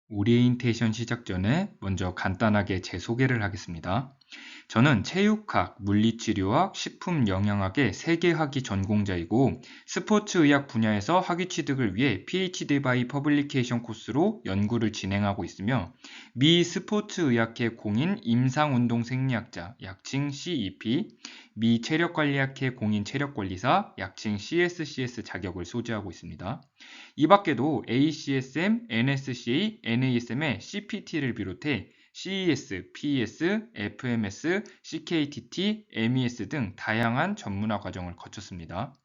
오리엔테이션 시작 전에 먼저 간단하게 제 소개를 하겠습니다. 저는 체육학, 물리치료학, 식품영양학의 3개 학위 전공자이고 스포츠의학 분야에서 학위 취득을 위해 PhD by Publication 코스로 연구를 진행하고 있으며 미 스포츠의학회 공인 임상운동생리학자 약칭 CEP, 미 체력관리학회 공인 체력관리사 약칭 CSCS 자격을 소지하고 있습니다. 이 밖에도 ACSM, NSCA, NASM의 CPT를 비롯해 CES, PES, FMS, CKTT, MES 등 다양한 전문화 과정을 거쳤습니다.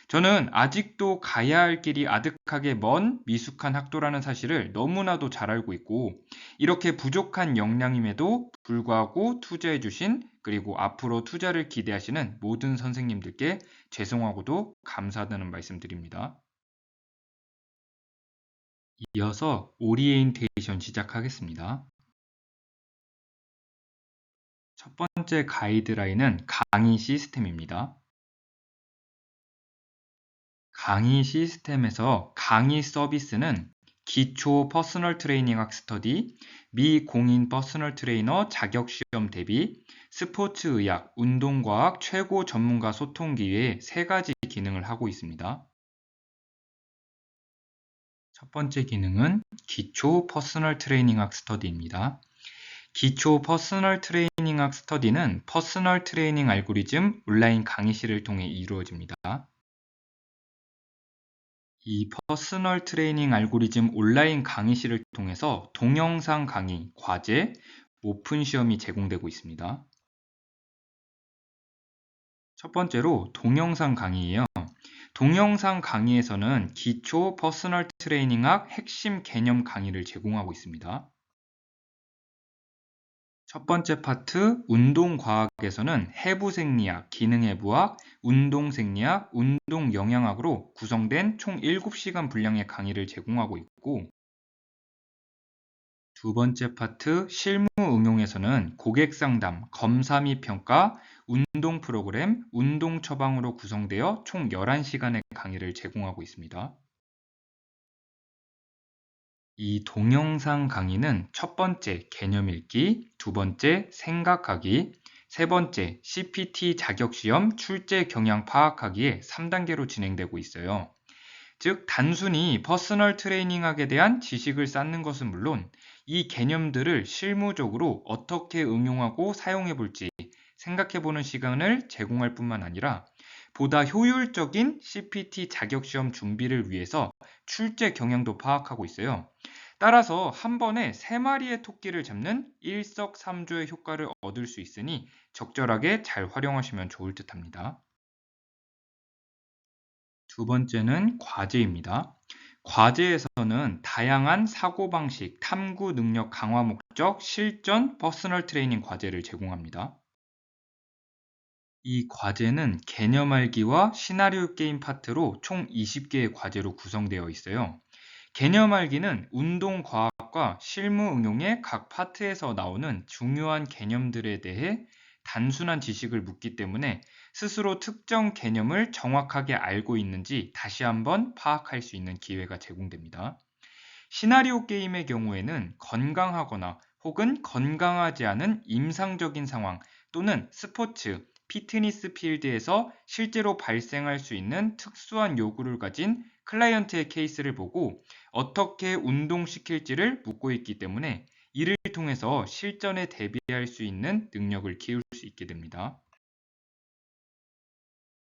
저는 아직도 가야 할 길이 아득하게 먼 미숙한 학도라는 사실을 너무나도 잘 알고 있고, 이렇게 부족한 역량임에도 불구하고 투자해주신, 그리고 앞으로 투자를 기대하시는 모든 선생님들께 죄송하고도 감사하다는 말씀드립니다. 이어서 오리엔테이션 시작하겠습니다. 첫 번째 가이드라인은 강의 시스템입니다. 강의 시스템에서 강의 서비스는 기초 퍼스널 트레이닝학 스터디, 미 공인 퍼스널 트레이너 자격시험 대비, 스포츠의학, 운동과학 최고 전문가 소통 기회의 3가지 기능을 하고 있습니다. 첫 번째 기능은 기초 퍼스널 트레이닝학 스터디입니다. 기초 퍼스널 트레이닝학 스터디는 퍼스널 트레이닝 알고리즘 온라인 강의실을 통해 이루어집니다. 이 퍼스널 트레이닝 알고리즘 온라인 강의실을 통해서 동영상 강의, 과제, 오픈 시험이 제공되고 있습니다. 첫 번째로 동영상 강의예요. 동영상 강의에서는 기초 퍼스널 트레이닝학 핵심 개념 강의를 제공하고 있습니다. 첫 번째 파트 운동과학에서는 해부생리학, 기능해부학, 운동생리학, 운동영양학으로 구성된 총 7시간 분량의 강의를 제공하고 있고, 두 번째 파트 실무 응용에서는 고객상담, 검사 및 평가, 운동 프로그램, 운동 처방으로 구성되어 총 11시간의 강의를 제공하고 있습니다. 이 동영상 강의는 첫 번째 개념 읽기, 두 번째 생각하기, 세 번째 CPT 자격시험 출제 경향 파악하기에 3단계로 진행되고 있어요. 즉 단순히 퍼스널 트레이닝학에 대한 지식을 쌓는 것은 물론 이 개념들을 실무적으로 어떻게 응용하고 사용해 볼지 생각해 보는 시간을 제공할 뿐만 아니라 보다 효율적인 CPT 자격시험 준비를 위해서 출제 경향도 파악하고 있어요. 따라서 한 번에 3마리의 토끼를 잡는 일석삼조의 효과를 얻을 수 있으니 적절하게 잘 활용하시면 좋을 듯 합니다. 두 번째는 과제입니다. 과제에서는 다양한 사고방식, 탐구 능력 강화 목적, 실전, 퍼스널 트레이닝 과제를 제공합니다. 이 과제는 개념 알기와 시나리오 게임 파트로 총 20개의 과제로 구성되어 있어요. 개념 알기는 운동 과학과 실무 응용의 각 파트에서 나오는 중요한 개념들에 대해 단순한 지식을 묻기 때문에 스스로 특정 개념을 정확하게 알고 있는지 다시 한번 파악할 수 있는 기회가 제공됩니다. 시나리오 게임의 경우에는 건강하거나 혹은 건강하지 않은 임상적인 상황 또는 스포츠, 피트니스 필드에서 실제로 발생할 수 있는 특수한 요구를 가진 클라이언트의 케이스를 보고 어떻게 운동시킬지를 묻고 있기 때문에 이를 통해서 실전에 대비할 수 있는 능력을 키울 수 있게 됩니다.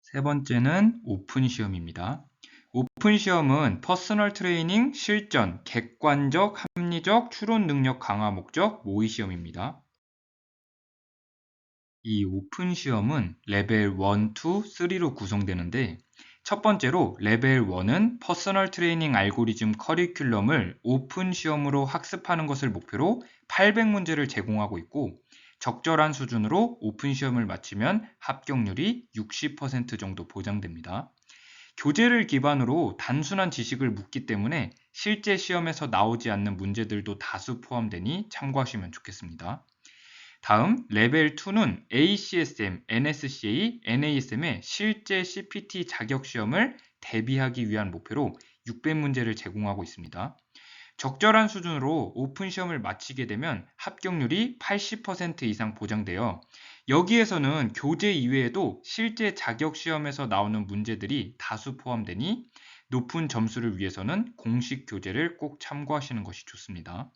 세 번째는 오픈 시험입니다. 오픈 시험은 퍼스널 트레이닝 실전, 객관적, 합리적 추론 능력 강화 목적 모의 시험입니다. 이 오픈 시험은 레벨 1, 2, 3로 구성되는데 첫 번째로 레벨 1은 퍼스널 트레이닝 알고리즘 커리큘럼을 오픈 시험으로 학습하는 것을 목표로 800문제를 제공하고 있고 적절한 수준으로 오픈 시험을 마치면 합격률이 60% 정도 보장됩니다. 교재를 기반으로 단순한 지식을 묻기 때문에 실제 시험에서 나오지 않는 문제들도 다수 포함되니 참고하시면 좋겠습니다. 다음 레벨 2는 ACSM, NSCA, NASM의 실제 CPT 자격 시험을 대비하기 위한 목표로 600문제를 제공하고 있습니다. 적절한 수준으로 오픈 시험을 마치게 되면 합격률이 80% 이상 보장되어 여기에서는 교재 이외에도 실제 자격 시험에서 나오는 문제들이 다수 포함되니 높은 점수를 위해서는 공식 교재를 꼭 참고하시는 것이 좋습니다.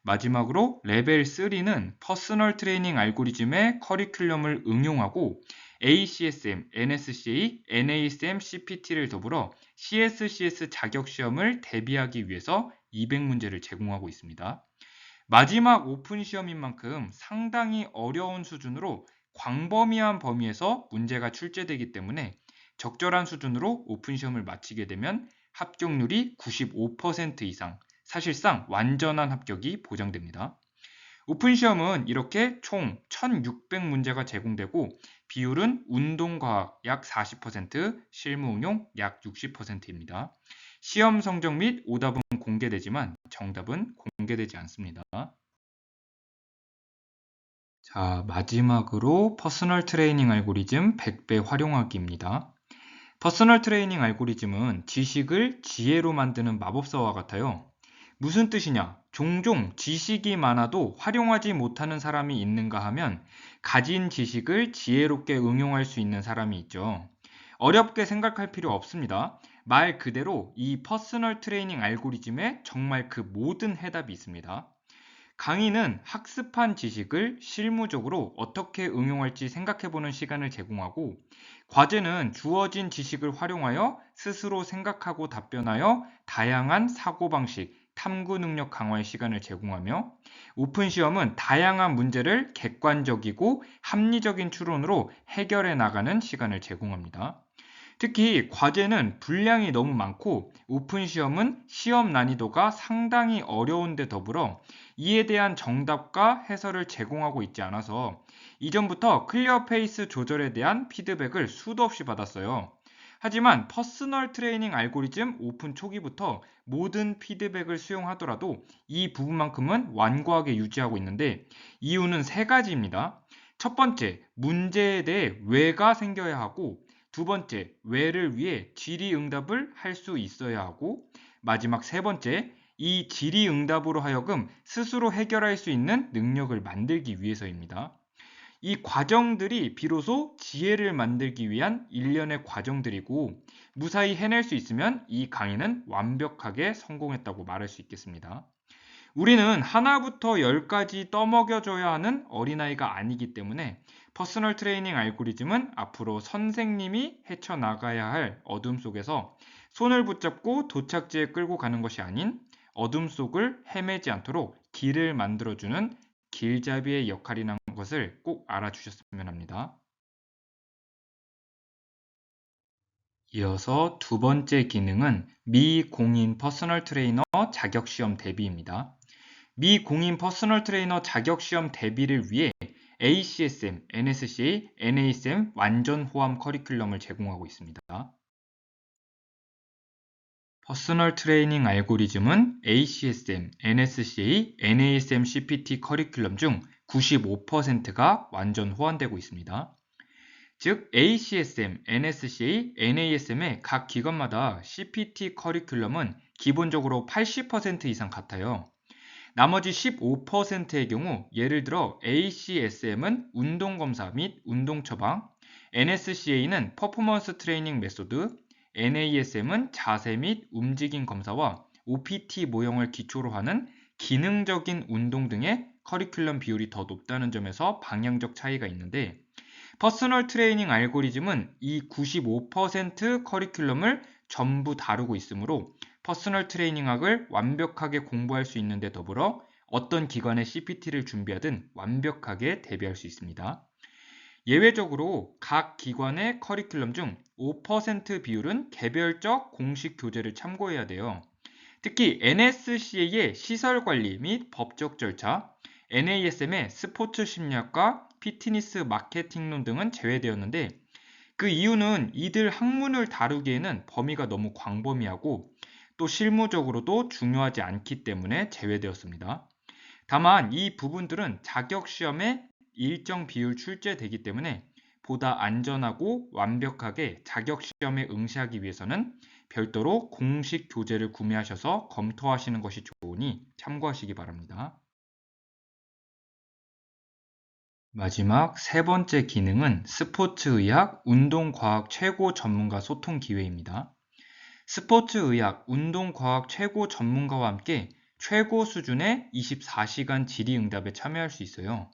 마지막으로 레벨 3는 퍼스널 트레이닝 알고리즘의 커리큘럼을 응용하고 ACSM, NSCA, NASM, CPT를 더불어 CSCS 자격시험을 대비하기 위해서 200문제를 제공하고 있습니다. 마지막 오픈 시험인 만큼 상당히 어려운 수준으로 광범위한 범위에서 문제가 출제되기 때문에 적절한 수준으로 오픈 시험을 마치게 되면 합격률이 95% 이상, 사실상 완전한 합격이 보장됩니다. 오픈 시험은 이렇게 총 1600문제가 제공되고 비율은 운동과학 약 40%, 실무응용 약 60%입니다. 시험 성적 및 오답은 공개되지만 정답은 공개되지 않습니다. 자, 마지막으로 퍼스널 트레이닝 알고리즘 100배 활용하기입니다. 퍼스널 트레이닝 알고리즘은 지식을 지혜로 만드는 마법사와 같아요. 무슨 뜻이냐? 종종 지식이 많아도 활용하지 못하는 사람이 있는가 하면 가진 지식을 지혜롭게 응용할 수 있는 사람이 있죠. 어렵게 생각할 필요 없습니다. 말 그대로 이 퍼스널 트레이닝 알고리즘에 정말 그 모든 해답이 있습니다. 강의는 학습한 지식을 실무적으로 어떻게 응용할지 생각해보는 시간을 제공하고, 과제는 주어진 지식을 활용하여 스스로 생각하고 답변하여 다양한 사고방식, 탐구 능력 강화의 시간을 제공하며, 오픈 시험은 다양한 문제를 객관적이고 합리적인 추론으로 해결해 나가는 시간을 제공합니다. 특히 과제는 분량이 너무 많고 오픈 시험은 시험 난이도가 상당히 어려운데 더불어 이에 대한 정답과 해설을 제공하고 있지 않아서 이전부터 클리어 페이스 조절에 대한 피드백을 수도 없이 받았어요. 하지만 퍼스널 트레이닝 알고리즘 오픈 초기부터 모든 피드백을 수용하더라도 이 부분만큼은 완고하게 유지하고 있는데 이유는 세 가지입니다. 첫 번째, 문제에 대해 왜가 생겨야 하고, 두 번째, 왜를 위해 질의응답을 할 수 있어야 하고, 마지막 세 번째, 이 질의응답으로 하여금 스스로 해결할 수 있는 능력을 만들기 위해서입니다. 이 과정들이 비로소 지혜를 만들기 위한 일련의 과정들이고, 무사히 해낼 수 있으면 이 강의는 완벽하게 성공했다고 말할 수 있겠습니다. 우리는 하나부터 열까지 떠먹여줘야 하는 어린아이가 아니기 때문에 퍼스널 트레이닝 알고리즘은 앞으로 선생님이 헤쳐나가야 할 어둠 속에서 손을 붙잡고 도착지에 끌고 가는 것이 아닌 어둠 속을 헤매지 않도록 길을 만들어주는 길잡이의 역할이라는 것을 꼭 알아주셨으면 합니다. 이어서 두 번째 기능은 미공인 퍼스널 트레이너 자격시험 대비입니다. 미공인 퍼스널 트레이너 자격시험 대비를 위해 ACSM, NSCA, NASM 완전 호환 커리큘럼을 제공하고 있습니다. 퍼스널 트레이닝 알고리즘은 ACSM, NSCA, NASM CPT 커리큘럼 중 95%가 완전 호환되고 있습니다. 즉 ACSM, NSCA, NASM의 각 기관마다 CPT 커리큘럼은 기본적으로 80% 이상 같아요. 나머지 15%의 경우 예를 들어 ACSM은 운동검사 및 운동처방, NSCA는 퍼포먼스 트레이닝 메소드, NASM은 자세 및 움직임 검사와 OPT 모형을 기초로 하는 기능적인 운동 등의 커리큘럼 비율이 더 높다는 점에서 방향적 차이가 있는데, 퍼스널 트레이닝 알고리즘은 이 95% 커리큘럼을 전부 다루고 있으므로 퍼스널 트레이닝학을 완벽하게 공부할 수 있는데 더불어 어떤 기관의 CPT를 준비하든 완벽하게 대비할 수 있습니다. 예외적으로 각 기관의 커리큘럼 중 5% 비율은 개별적 공식 교재를 참고해야 돼요. 특히 NSCA의 시설관리 및 법적 절차, NASM의 스포츠 심리학과 피트니스 마케팅론 등은 제외되었는데, 그 이유는 이들 학문을 다루기에는 범위가 너무 광범위하고 또 실무적으로도 중요하지 않기 때문에 제외되었습니다. 다만 이 부분들은 자격시험에 일정 비율 출제되기 때문에 보다 안전하고 완벽하게 자격시험에 응시하기 위해서는 별도로 공식 교재를 구매하셔서 검토하시는 것이 좋으니 참고하시기 바랍니다. 마지막 세 번째 기능은 스포츠의학, 운동과학 최고 전문가 소통 기회입니다. 스포츠의학, 운동과학 최고 전문가와 함께 최고 수준의 24시간 질의응답에 참여할 수 있어요.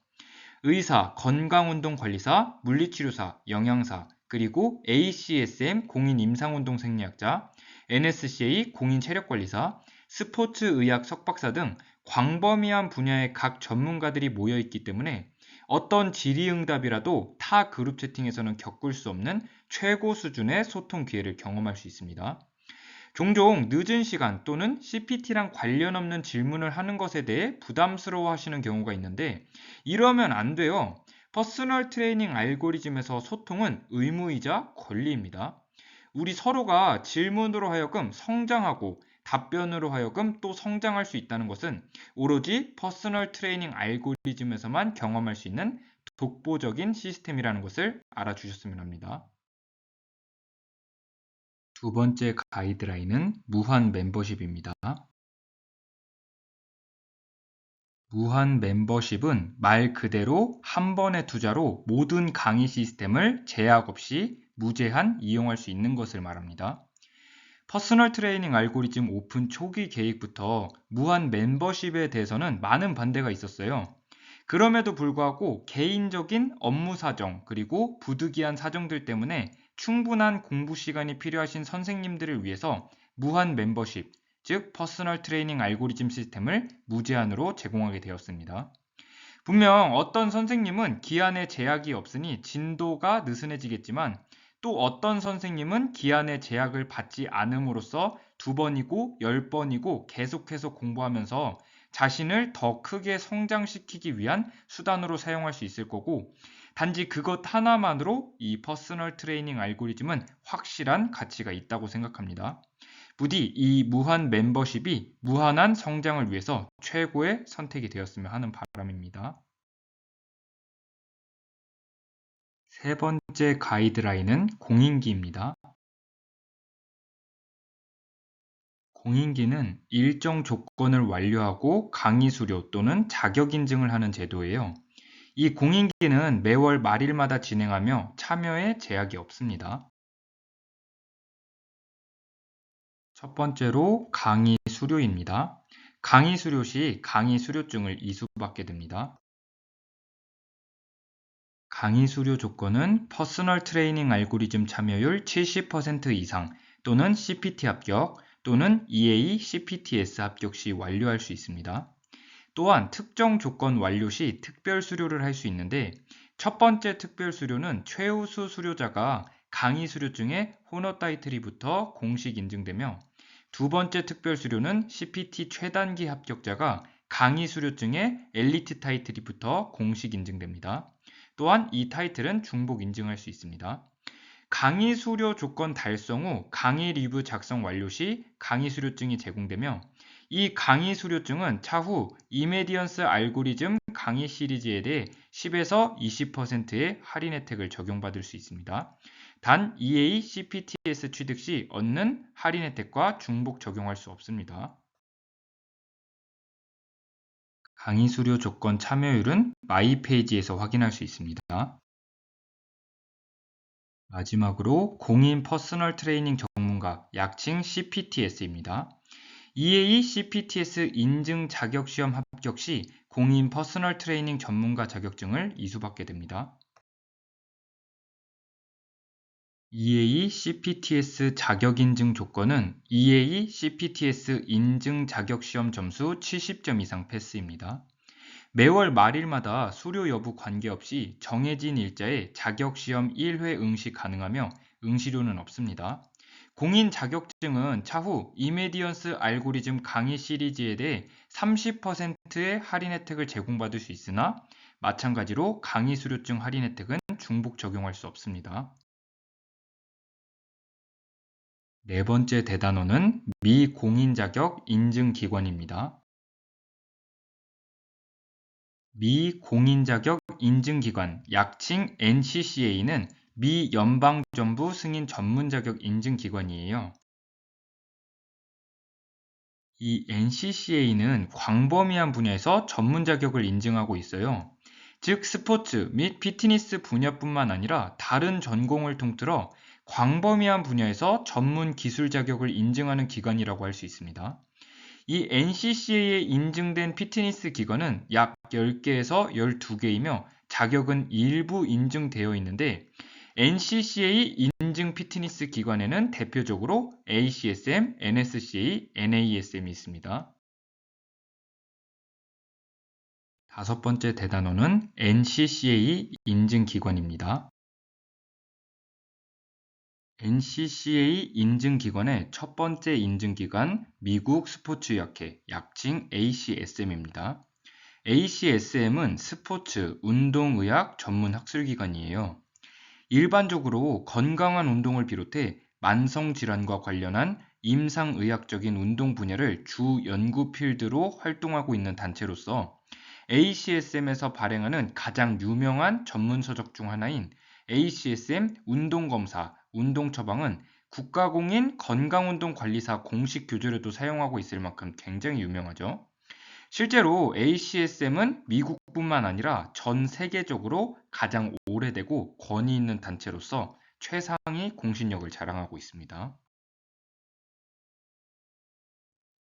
의사, 건강운동관리사, 물리치료사, 영양사, 그리고 ACSM 공인임상운동생리학자, NSCA 공인체력관리사, 스포츠의학 석박사 등 광범위한 분야의 각 전문가들이 모여 있기 때문에 어떤 질의응답이라도 타 그룹 채팅에서는 겪을 수 없는 최고 수준의 소통 기회를 경험할 수 있습니다. 종종 늦은 시간 또는 CPT랑 관련 없는 질문을 하는 것에 대해 부담스러워 하시는 경우가 있는데 이러면 안 돼요. 퍼스널 트레이닝 알고리즘에서 소통은 의무이자 권리입니다. 우리 서로가 질문으로 하여금 성장하고 답변으로 하여금 또 성장할 수 있다는 것은 오로지 퍼스널 트레이닝 알고리즘에서만 경험할 수 있는 독보적인 시스템이라는 것을 알아주셨으면 합니다. 두 번째 가이드라인은 무한 멤버십입니다. 무한 멤버십은 말 그대로 한 번의 투자로 모든 강의 시스템을 제약 없이 무제한 이용할 수 있는 것을 말합니다. 퍼스널 트레이닝 알고리즘 오픈 초기 계획부터 무한 멤버십에 대해서는 많은 반대가 있었어요. 그럼에도 불구하고 개인적인 업무 사정 그리고 부득이한 사정들 때문에 충분한 공부 시간이 필요하신 선생님들을 위해서 무한 멤버십, 즉 퍼스널 트레이닝 알고리즘 시스템을 무제한으로 제공하게 되었습니다. 분명 어떤 선생님은 기한에 제약이 없으니 진도가 느슨해지겠지만 또 어떤 선생님은 기한에 제약을 받지 않음으로써 2번이고 10번이고 계속해서 공부하면서 자신을 더 크게 성장시키기 위한 수단으로 사용할 수 있을 거고 단지 그것 하나만으로 이 퍼스널 트레이닝 알고리즘은 확실한 가치가 있다고 생각합니다. 부디 이 무한 멤버십이 무한한 성장을 위해서 최고의 선택이 되었으면 하는 바람입니다. 세 번째 가이드라인은 공인기입니다. 공인기는 일정 조건을 완료하고 강의 수료 또는 자격 인증을 하는 제도예요. 이 공인기는 매월 말일마다 진행하며 참여에 제약이 없습니다. 첫 번째로 강의 수료입니다. 강의 수료 시 강의 수료증을 이수받게 됩니다. 강의 수료 조건은 퍼스널 트레이닝 알고리즘 참여율 70% 이상 또는 CPT 합격 또는 EA CPTS 합격 시 완료할 수 있습니다. 또한 특정 조건 완료 시 특별 수료를 할 수 있는데 첫 번째 특별 수료는 최우수 수료자가 강의 수료증에 호너 타이틀이부터 공식 인증되며 두 번째 특별 수료는 CPT 최단기 합격자가 강의 수료증에 엘리트 타이틀이부터 공식 인증됩니다. 또한 이 타이틀은 중복 인증할 수 있습니다. 강의 수료 조건 달성 후 강의 리뷰 작성 완료 시 강의 수료증이 제공되며 이 강의 수료증은 차후 이메디언스 알고리즘 강의 시리즈에 대해 10에서 20%의 할인 혜택을 적용받을 수 있습니다. 단 EA CPTS 취득 시 얻는 할인 혜택과 중복 적용할 수 없습니다. 강의 수료 조건 참여율은 마이 페이지에서 확인할 수 있습니다. 마지막으로 공인 퍼스널 트레이닝 전문가, 약칭 CPTS입니다. EA CPTS 인증 자격 시험 합격 시 공인 퍼스널 트레이닝 전문가 자격증을 이수받게 됩니다. EA CPTS 자격 인증 조건은 EA CPTS 인증 자격 시험 점수 70점 이상 패스입니다. 매월 말일마다 수료 여부 관계없이 정해진 일자에 자격시험 1회 응시 가능하며 응시료는 없습니다. 공인 자격증은 차후 이메디언스 알고리즘 강의 시리즈에 대해 30%의 할인 혜택을 제공받을 수 있으나 마찬가지로 강의 수료증 할인 혜택은 중복 적용할 수 없습니다. 네 번째 대단원은 미공인 자격 인증 기관입니다. 미 공인자격 인증기관, 약칭 NCCA는 미 연방정부 승인 전문자격 인증기관이에요. 이 NCCA는 광범위한 분야에서 전문 자격을 인증하고 있어요. 즉, 스포츠 및 피트니스 분야뿐만 아니라 다른 전공을 통틀어 광범위한 분야에서 전문 기술 자격을 인증하는 기관이라고 할 수 있습니다. 이 NCCA에 인증된 피트니스 기관은 약 10개에서 12개이며 자격은 일부 인증되어 있는데 NCCA 인증 피트니스 기관에는 대표적으로 ACSM, NSCA, NASM이 있습니다. 다섯 번째 대단원은 NCCA 인증 기관입니다. NCCA 인증기관의 첫 번째 인증기관 미국 스포츠의학회, 약칭 ACSM입니다. ACSM은 스포츠, 운동의학 전문 학술기관이에요. 일반적으로 건강한 운동을 비롯해 만성질환과 관련한 임상의학적인 운동 분야를 주 연구 필드로 활동하고 있는 단체로서 ACSM에서 발행하는 가장 유명한 전문 서적 중 하나인 ACSM 운동검사, 운동처방은 국가공인 건강운동관리사 공식 교재로도 사용하고 있을 만큼 굉장히 유명하죠. 실제로 ACSM은 미국뿐만 아니라 전 세계적으로 가장 오래되고 권위 있는 단체로서 최상위 공신력을 자랑하고 있습니다.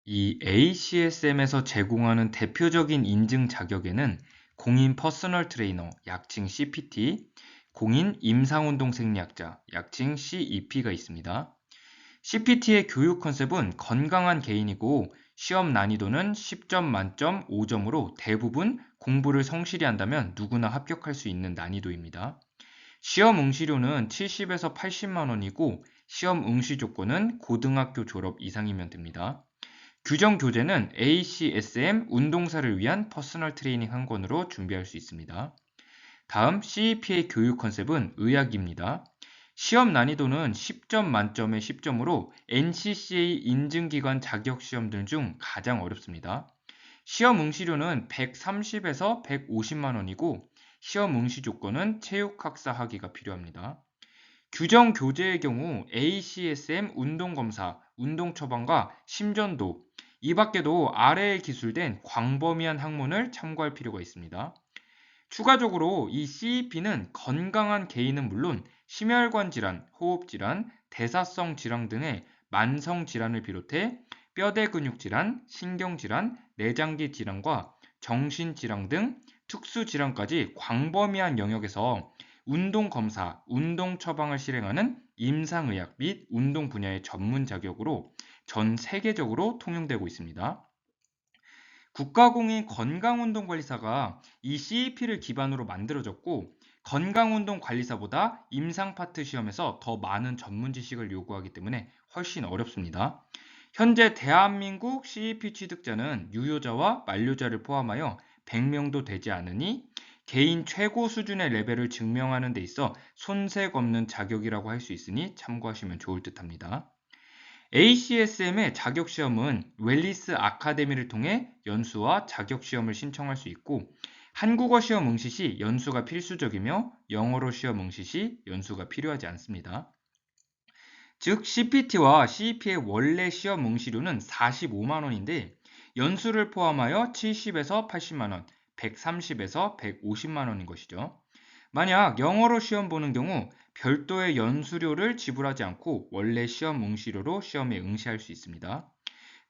이 ACSM에서 제공하는 대표적인 인증 자격에는 공인 퍼스널 트레이너, 약칭 CPT, 공인 임상운동 생리학자, 약칭 CEP가 있습니다. CPT의 교육 컨셉은 건강한 개인이고 시험 난이도는 10점 만점 5점으로 대부분 공부를 성실히 한다면 누구나 합격할 수 있는 난이도입니다. 시험 응시료는 70에서 80만 원이고 시험 응시 조건은 고등학교 졸업 이상이면 됩니다. 규정 교재는 ACSM 운동사를 위한 퍼스널 트레이닝 한 권으로 준비할 수 있습니다. 다음 CEP의 교육 컨셉은 의학입니다. 시험 난이도는 10점 만점에 10점으로 NCCA 인증기관 자격시험들 중 가장 어렵습니다. 시험 응시료는 130에서 150만 원이고 시험 응시 조건은 체육학사 학위가 필요합니다. 규정 교재의 경우 ACSM 운동검사, 운동처방과 심전도, 이 밖에도 아래에 기술된 광범위한 학문을 참고할 필요가 있습니다. 추가적으로 이 CEP는 건강한 개인은 물론 심혈관 질환, 호흡 질환, 대사성 질환 등의 만성 질환을 비롯해 뼈대 근육 질환, 신경 질환, 내장기 질환과 정신 질환 등 특수 질환까지 광범위한 영역에서 운동 검사, 운동 처방을 실행하는 임상의학 및 운동 분야의 전문 자격으로 전 세계적으로 통용되고 있습니다. 국가공인 건강운동관리사가 이 CEP를 기반으로 만들어졌고 건강운동관리사보다 임상파트 시험에서 더 많은 전문 지식을 요구하기 때문에 훨씬 어렵습니다. 현재 대한민국 CEP 취득자는 유효자와 만료자를 포함하여 100명도 되지 않으니 개인 최고 수준의 레벨을 증명하는 데 있어 손색 없는 자격이라고 할 수 있으니 참고하시면 좋을 듯 합니다. ACSM의 자격시험은 웰리스 아카데미를 통해 연수와 자격시험을 신청할 수 있고 한국어 시험 응시 시 연수가 필수적이며 영어로 시험 응시 시 연수가 필요하지 않습니다. 즉 CPT와 CEP의 원래 시험 응시료는 45만 원인데 연수를 포함하여 70에서 80만 원, 130에서 150만 원인 것이죠. 만약 영어로 시험 보는 경우 별도의 연수료를 지불하지 않고 원래 시험 응시료로 시험에 응시할 수 있습니다.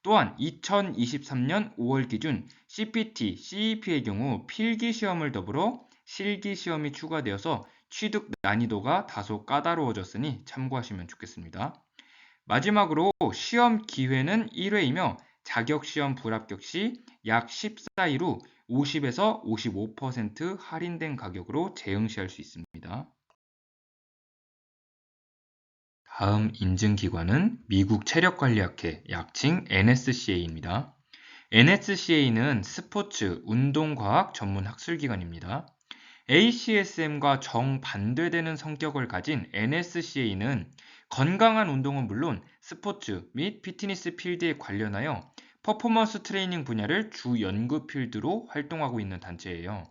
또한 2023년 5월 기준 CPT, CEP의 경우 필기 시험을 더불어 실기 시험이 추가되어서 취득 난이도가 다소 까다로워졌으니 참고하시면 좋겠습니다. 마지막으로 시험 기회는 1회이며 자격시험 불합격 시 약 14일 후 50에서 55% 할인된 가격으로 재응시할 수 있습니다. 다음 인증기관은 미국 체력관리학회, 약칭 NSCA입니다. NSCA는 스포츠, 운동과학 전문 학술기관입니다. ACSM과 정반대되는 성격을 가진 NSCA는 건강한 운동은 물론 스포츠 및 피트니스 필드에 관련하여 퍼포먼스 트레이닝 분야를 주 연구 필드로 활동하고 있는 단체예요.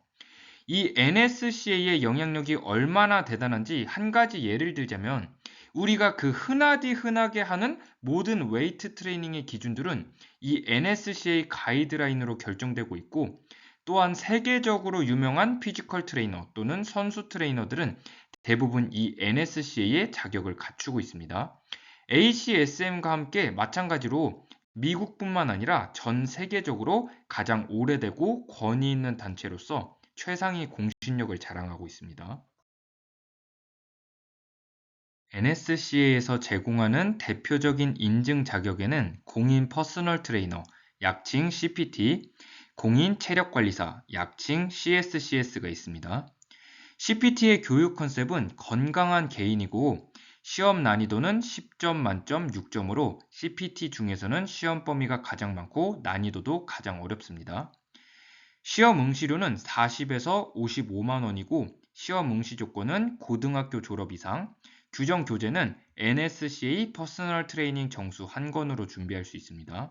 이 NSCA의 영향력이 얼마나 대단한지 한 가지 예를 들자면 우리가 그 흔하게 하는 모든 웨이트 트레이닝의 기준들은 이 NSCA 가이드라인으로 결정되고 있고, 또한 세계적으로 유명한 피지컬 트레이너 또는 선수 트레이너들은 대부분 이 NSCA의 자격을 갖추고 있습니다. ACSM과 함께 마찬가지로 미국뿐만 아니라 전 세계적으로 가장 오래되고 권위 있는 단체로서 최상위 공신력을 자랑하고 있습니다. NSCA에서 제공하는 대표적인 인증 자격에는 공인 퍼스널 트레이너, 약칭 CPT, 공인 체력관리사, 약칭 CSCS가 있습니다. CPT의 교육 컨셉은 건강한 개인이고 시험 난이도는 10점 만점 6점으로 CPT 중에서는 시험 범위가 가장 많고 난이도도 가장 어렵습니다. 시험 응시료는 40에서 55만 원이고 시험 응시 조건은 고등학교 졸업 이상, 규정 교재는 NSCA 퍼스널 트레이닝 정수 한 권으로 준비할 수 있습니다.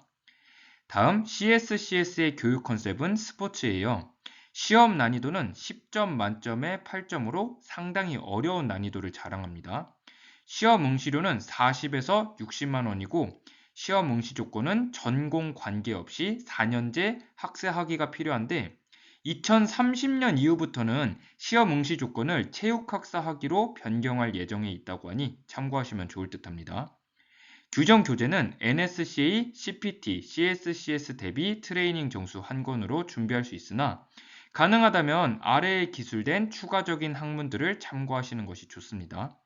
다음 CSCS의 교육 컨셉은 스포츠예요. 시험 난이도는 10점 만점에 8점으로 상당히 어려운 난이도를 자랑합니다. 시험 응시료는 40에서 60만 원이고 시험 응시 조건은 전공 관계없이 4년제 학사 학위가 필요한데 2030년 이후부터는 시험 응시 조건을 체육학사 학위로 변경할 예정에 있다고 하니 참고하시면 좋을 듯합니다. 규정 교재는 NSCA, CPT, CSCS 대비 트레이닝 정수 한 권으로 준비할 수 있으나 가능하다면 아래에 기술된 추가적인 학문들을 참고하시는 것이 좋습니다.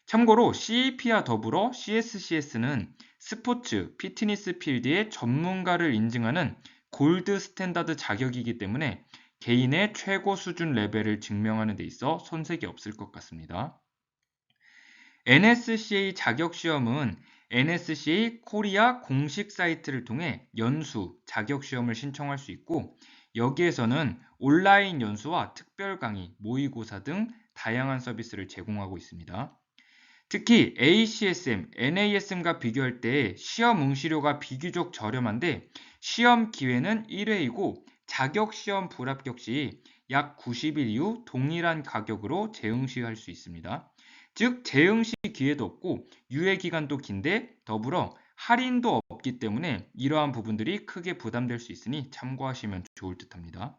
참고로 CEP와 더불어 CSCS는 스포츠, 피트니스 필드의 전문가를 인증하는 골드 스탠다드 자격이기 때문에 개인의 최고 수준 레벨을 증명하는 데 있어 손색이 없을 것 같습니다. NSCA 자격시험은 NSCA 코리아 공식 사이트를 통해 연수, 자격시험을 신청할 수 있고 여기에서는 온라인 연수와 특별 강의, 모의고사 등 다양한 서비스를 제공하고 있습니다. 특히 ACSM, NASM과 비교할 때 시험 응시료가 비교적 저렴한데 시험 기회는 1회이고 자격시험 불합격 시 약 90일 이후 동일한 가격으로 재응시할 수 있습니다. 즉 재응시 기회도 없고 유예 기간도 긴데 더불어 할인도 없기 때문에 이러한 부분들이 크게 부담될 수 있으니 참고하시면 좋을 듯합니다.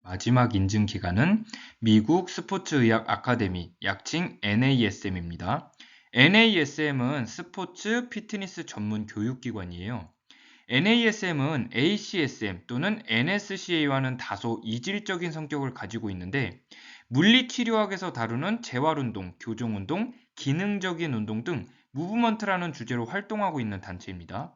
마지막 인증 기관은 미국 스포츠의학 아카데미, 약칭 NASM입니다. NASM은 스포츠 피트니스 전문 교육기관이에요. NASM은 ACSM 또는 NSCA와는 다소 이질적인 성격을 가지고 있는데 물리치료학에서 다루는 재활운동, 교정운동, 기능적인 운동 등 무브먼트라는 주제로 활동하고 있는 단체입니다.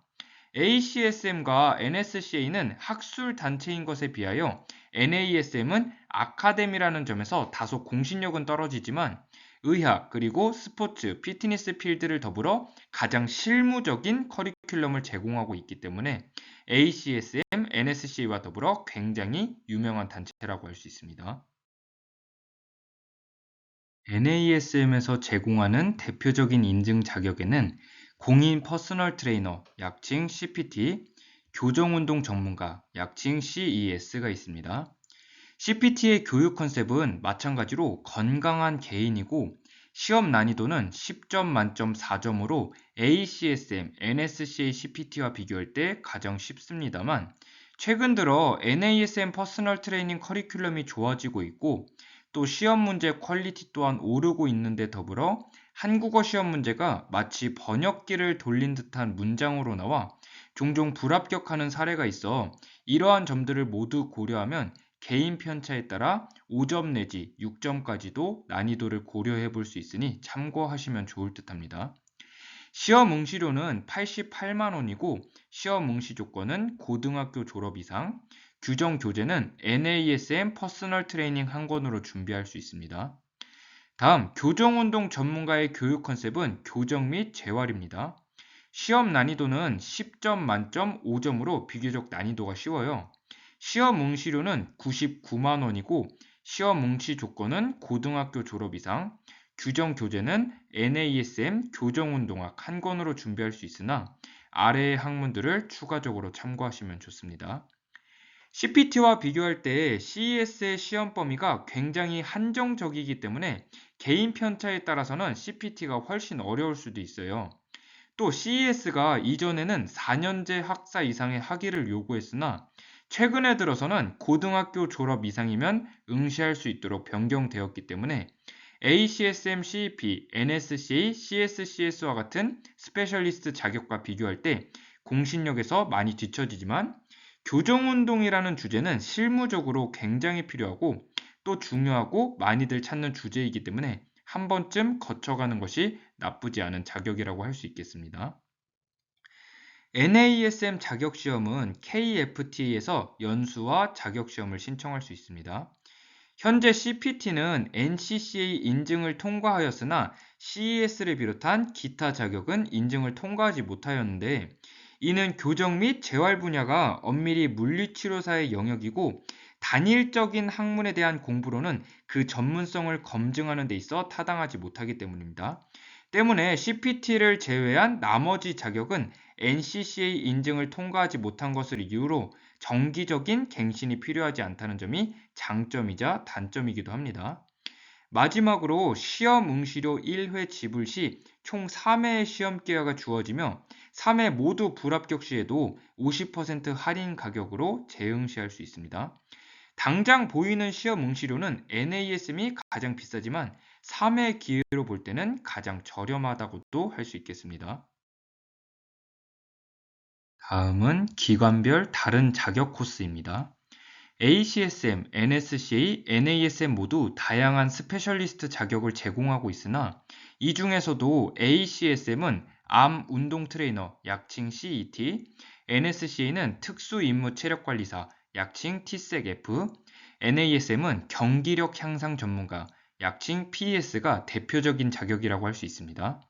ACSM과 NSCA는 학술 단체인 것에 비하여 NASM은 아카데미라는 점에서 다소 공신력은 떨어지지만 의학 그리고 스포츠, 피트니스 필드를 더불어 가장 실무적인 커리큘럼을 제공하고 있기 때문에 ACSM, NSCA와 더불어 굉장히 유명한 단체라고 할 수 있습니다. NASM에서 제공하는 대표적인 인증 자격에는 공인 퍼스널 트레이너, 약칭 CPT, 교정운동 전문가, 약칭 CES가 있습니다. CPT의 교육 컨셉은 마찬가지로 건강한 개인이고 시험 난이도는 10점 만점 4점으로 ACSM, NSCA CPT와 비교할 때 가장 쉽습니다만 최근 들어 NASM 퍼스널 트레이닝 커리큘럼이 좋아지고 있고 또 시험 문제 퀄리티 또한 오르고 있는데 더불어 한국어 시험 문제가 마치 번역기를 돌린 듯한 문장으로 나와 종종 불합격하는 사례가 있어 이러한 점들을 모두 고려하면 개인 편차에 따라 5점 내지 6점까지도 난이도를 고려해 볼 수 있으니 참고하시면 좋을 듯합니다. 시험 응시료는 88만 원이고 시험 응시 조건은 고등학교 졸업 이상, 규정 교재는 NASM 퍼스널 트레이닝 한 권으로 준비할 수 있습니다. 다음 교정운동 전문가의 교육 컨셉은 교정 및 재활입니다. 시험 난이도는 10점 만점 5점으로 비교적 난이도가 쉬워요. 시험 응시료는 99만 원이고 시험 응시 조건은 고등학교 졸업 이상, 규정 교재는 NASM 교정운동학 한 권으로 준비할 수 있으나 아래의 학문들을 추가적으로 참고하시면 좋습니다. CPT와 비교할 때 CES의 시험 범위가 굉장히 한정적이기 때문에 개인 편차에 따라서는 CPT가 훨씬 어려울 수도 있어요. 또 CES가 이전에는 4년제 학사 이상의 학위를 요구했으나 최근에 들어서는 고등학교 졸업 이상이면 응시할 수 있도록 변경되었기 때문에 ACSM, CEP, NSCA, CSCS와 같은 스페셜리스트 자격과 비교할 때 공신력에서 많이 뒤처지지만 교정운동이라는 주제는 실무적으로 굉장히 필요하고 또 중요하고 많이들 찾는 주제이기 때문에 한 번쯤 거쳐가는 것이 나쁘지 않은 자격이라고 할 수 있겠습니다. NASM 자격시험은 KFT에서 연수와 자격시험을 신청할 수 있습니다. 현재 CPT는 NCCA 인증을 통과하였으나 CES를 비롯한 기타 자격은 인증을 통과하지 못하였는데 이는 교정 및 재활 분야가 엄밀히 물리치료사의 영역이고 단일적인 학문에 대한 공부로는 그 전문성을 검증하는 데 있어 타당하지 못하기 때문입니다. 때문에 CPT를 제외한 나머지 자격은 NCCA 인증을 통과하지 못한 것을 이유로 정기적인 갱신이 필요하지 않다는 점이 장점이자 단점이기도 합니다. 마지막으로 시험 응시료 1회 지불 시 총 3회의 시험 기회가 주어지며 3회 모두 불합격 시에도 50% 할인 가격으로 재응시할 수 있습니다. 당장 보이는 시험 응시료는 NASM이 가장 비싸지만 3회 기회로 볼 때는 가장 저렴하다고도 할 수 있겠습니다. 다음은 기관별 다른 자격 코스입니다. ACSM, NSCA, NASM 모두 다양한 스페셜리스트 자격을 제공하고 있으나 이 중에서도 ACSM은 암 운동 트레이너, 약칭 CET, NSCA는 특수 임무 체력 관리사, 약칭 TSEC-F, NASM은 경기력 향상 전문가, 약칭 PES가 대표적인 자격이라고 할 수 있습니다.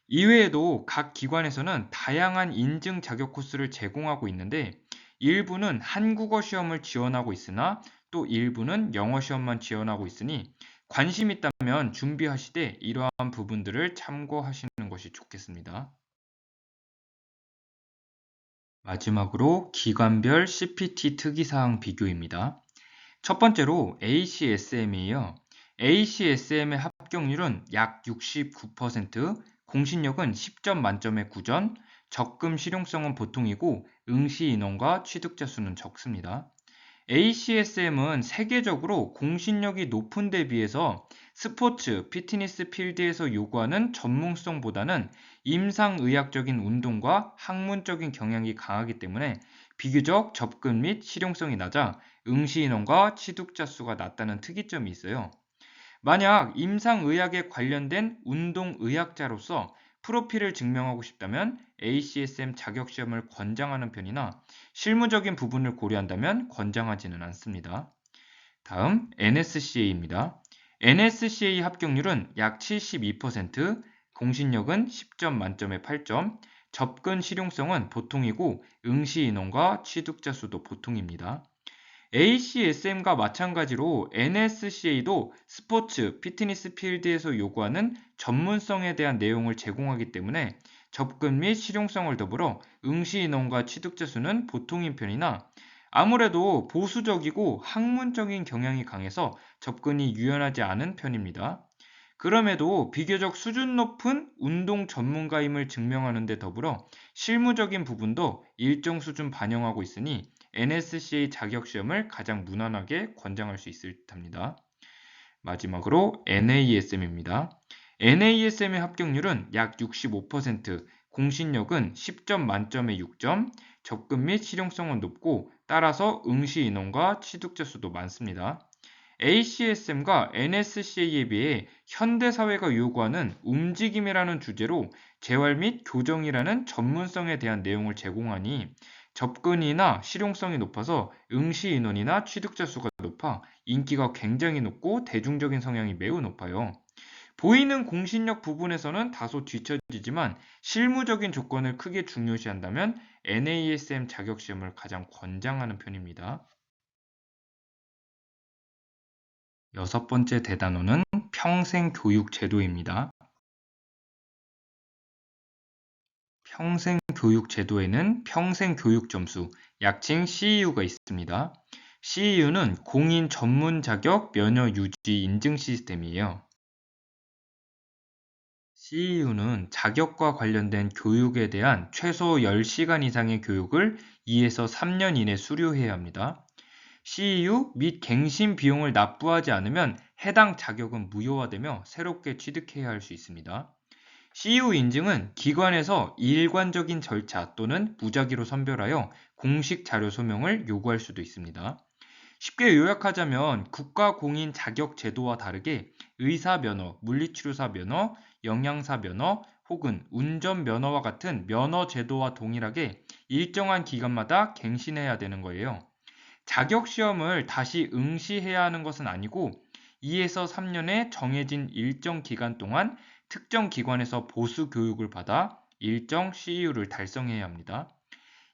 이외에도 각 기관에서는 다양한 인증 자격 코스를 제공하고 있는데 일부는 한국어 시험을 지원하고 있으나 또 일부는 영어 시험만 지원하고 있으니 관심 있다면 준비하시되 이러한 부분들을 참고하시는 것이 좋겠습니다. 마지막으로 기관별 CPT 특이사항 비교입니다. 첫 번째로 ACSM이에요. ACSM의 합격률은 약 69%, 공신력은 10점 만점에 9점, 적금 실용성은 보통이고 응시 인원과 취득자 수는 적습니다. ACSM은 세계적으로 공신력이 높은 데 비해서 스포츠, 피트니스 필드에서 요구하는 전문성보다는 임상의학적인 운동과 학문적인 경향이 강하기 때문에 비교적 접근 및 실용성이 낮아 응시 인원과 취득자 수가 낮다는 특이점이 있어요. 만약 임상의학에 관련된 운동의학자로서 프로필을 증명하고 싶다면 ACSM 자격시험을 권장하는 편이나 실무적인 부분을 고려한다면 권장하지는 않습니다. 다음 NSCA입니다. NSCA 합격률은 약 72%, 공신력은 10점 만점에 8점, 접근 실용성은 보통이고 응시 인원과 취득자 수도 보통입니다. ACSM과 마찬가지로 NSCA도 스포츠, 피트니스 필드에서 요구하는 전문성에 대한 내용을 제공하기 때문에 접근 및 실용성을 더불어 응시 인원과 취득자 수는 보통인 편이나 아무래도 보수적이고 학문적인 경향이 강해서 접근이 유연하지 않은 편입니다. 그럼에도 비교적 수준 높은 운동 전문가임을 증명하는 데 더불어 실무적인 부분도 일정 수준 반영하고 있으니 NSCA 자격시험을 가장 무난하게 권장할 수 있을 듯합니다. 마지막으로 NASM입니다. NASM의 합격률은 약 65%, 공신력은 10점 만점에 6점, 접근 및 실용성은 높고 따라서 응시 인원과 취득자 수도 많습니다. ACSM과 NSCA에 비해 현대사회가 요구하는 움직임이라는 주제로 재활 및 교정이라는 전문성에 대한 내용을 제공하니 접근이나 실용성이 높아서 응시 인원이나 취득자 수가 높아 인기가 굉장히 높고 대중적인 성향이 매우 높아요. 보이는 공신력 부분에서는 다소 뒤처지지만 실무적인 조건을 크게 중요시한다면 NASM 자격시험을 가장 권장하는 편입니다. 여섯 번째 대단원은 평생교육 제도입니다. 평생교육 교육 제도에는 평생 교육 점수, 약칭 CEU가 있습니다. CEU는 공인 전문 자격 면허 유지 인증 시스템이에요. CEU는 자격과 관련된 교육에 대한 최소 10시간 이상의 교육을 2에서 3년 이내 수료해야 합니다. CEU 및 갱신 비용을 납부하지 않으면 해당 자격은 무효화되며 새롭게 취득해야 할 수 있습니다. CEU 인증은 기관에서 일관적인 절차 또는 무작위로 선별하여 공식 자료 소명을 요구할 수도 있습니다. 쉽게 요약하자면 국가 공인 자격 제도와 다르게 의사 면허, 물리치료사 면허, 영양사 면허 혹은 운전 면허와 같은 면허 제도와 동일하게 일정한 기간마다 갱신해야 되는 거예요. 자격 시험을 다시 응시해야 하는 것은 아니고 2에서 3년의 정해진 일정 기간 동안 특정 기관에서 보수 교육을 받아 일정 CEU를 달성해야 합니다.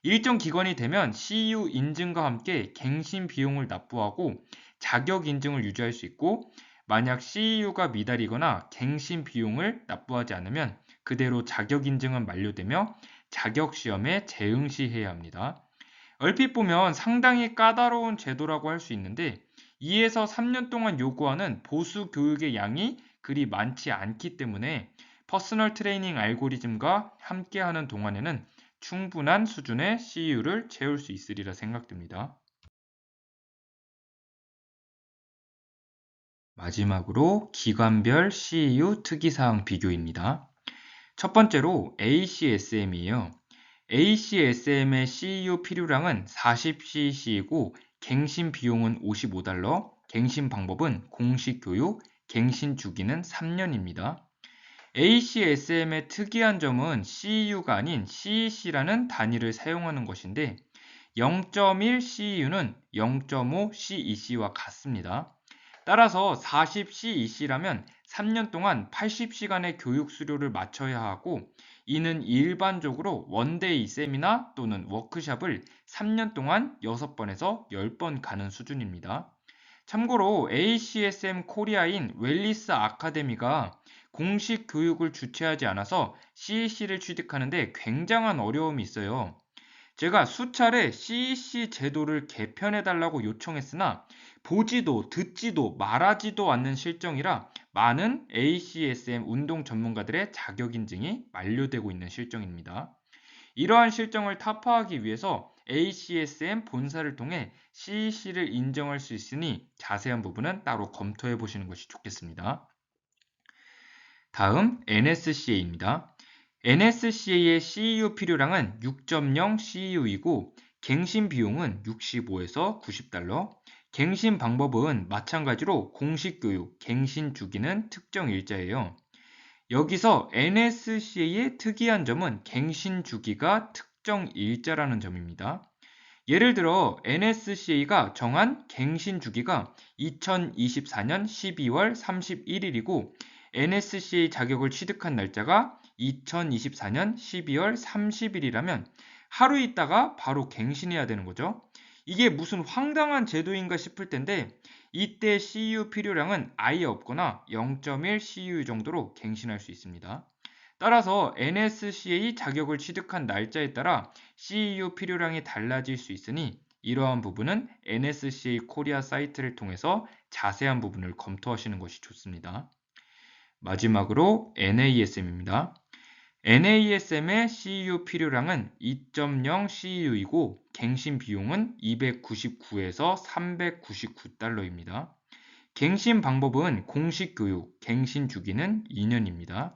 일정 기간이 되면 CEU 인증과 함께 갱신 비용을 납부하고 자격 인증을 유지할 수 있고, 만약 CEU가 미달이거나 갱신 비용을 납부하지 않으면 그대로 자격 인증은 만료되며 자격 시험에 재응시해야 합니다. 얼핏 보면 상당히 까다로운 제도라고 할 수 있는데 2에서 3년 동안 요구하는 보수 교육의 양이 그리 많지 않기 때문에 퍼스널 트레이닝 알고리즘과 함께하는 동안에는 충분한 수준의 CEU를 채울 수 있으리라 생각됩니다. 마지막으로 기관별 CEU 특이사항 비교입니다. 첫 번째로 ACSM이에요. ACSM의 CEU 필요량은 40cc이고 갱신 비용은 $55, 갱신 방법은 공식 교육, 갱신 주기는 3년입니다. ACSM의 특이한 점은 CEU가 아닌 CEC라는 단위를 사용하는 것인데 0.1 CEU는 0.5 CEC와 같습니다. 따라서 40 CEC라면 3년 동안 80시간의 교육 수료를 마쳐야 하고, 이는 일반적으로 원데이 세미나 또는 워크숍을 3년 동안 6번에서 10번 가는 수준입니다. 참고로 ACSM 코리아인 웰리스 아카데미가 공식 교육을 주최하지 않아서 CEC를 취득하는데 굉장한 어려움이 있어요. 제가 수차례 CEC 제도를 개편해달라고 요청했으나 보지도 듣지도 말하지도 않는 실정이라 많은 ACSM 운동 전문가들의 자격 인증이 만료되고 있는 실정입니다. 이러한 실정을 타파하기 위해서 ACSM 본사를 통해 CEC를 인정할 수 있으니 자세한 부분은 따로 검토해 보시는 것이 좋겠습니다. 다음 NSCA입니다. NSCA의 CEU 필요량은 6.0 CEU이고 갱신 비용은 65에서 90달러, 갱신 방법은 마찬가지로 공식 교육, 갱신 주기는 특정 일자예요. 여기서 NSCA의 특이한 점은 갱신 주기가 특정 일자라는 점입니다. 예를 들어 NSCA가 정한 갱신 주기가 2024년 12월 31일이고 NSCA 자격을 취득한 날짜가 2024년 12월 30일이라면 하루 있다가 바로 갱신해야 되는 거죠. 이게 무슨 황당한 제도인가 싶을 텐데 이때 CEU 필요량은 아예 없거나 0.1 CEU 정도로 갱신할 수 있습니다. 따라서 NSCA 자격을 취득한 날짜에 따라 CEU 필요량이 달라질 수 있으니 이러한 부분은 NSCA 코리아 사이트를 통해서 자세한 부분을 검토하시는 것이 좋습니다. 마지막으로 NASM입니다. NASM의 CEU 필요량은 2.0 CEU이고 갱신 비용은 299에서 399달러입니다. 갱신 방법은 공식 교육, 갱신 주기는 2년입니다.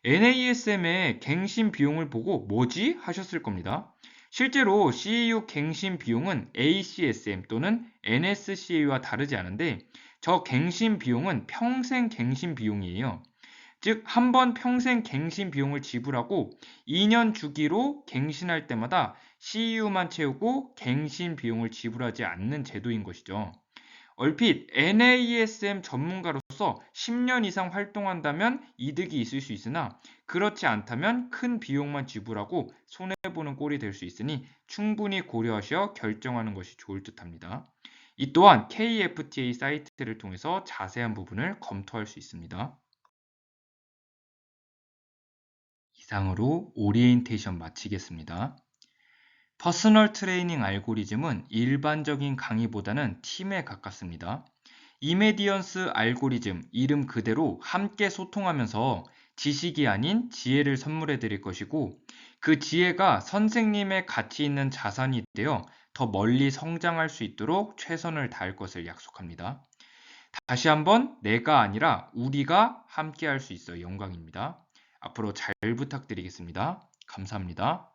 NASM의 갱신 비용을 보고 뭐지? 하셨을 겁니다. 실제로 CEU 갱신 비용은 ACSM 또는 NSCA와 다르지 않은데 저 갱신 비용은 평생 갱신 비용이에요. 즉, 한 번 평생 갱신 비용을 지불하고 2년 주기로 갱신할 때마다 CEU만 채우고 갱신 비용을 지불하지 않는 제도인 것이죠. 얼핏 NASM 전문가로서 10년 이상 활동한다면 이득이 있을 수 있으나 그렇지 않다면 큰 비용만 지불하고 손해보는 꼴이 될 수 있으니 충분히 고려하셔 결정하는 것이 좋을 듯합니다. 이 또한 KFTA 사이트를 통해서 자세한 부분을 검토할 수 있습니다. 이상으로 오리엔테이션 마치겠습니다. 퍼스널 트레이닝 알고리즘은 일반적인 강의보다는 팀에 가깝습니다. 이메디언스 알고리즘 이름 그대로 함께 소통하면서 지식이 아닌 지혜를 선물해 드릴 것이고 그 지혜가 선생님의 가치 있는 자산이 되어 더 멀리 성장할 수 있도록 최선을 다할 것을 약속합니다. 다시 한번 내가 아니라 우리가 함께 할 수 있어 영광입니다. 앞으로 잘 부탁드리겠습니다. 감사합니다.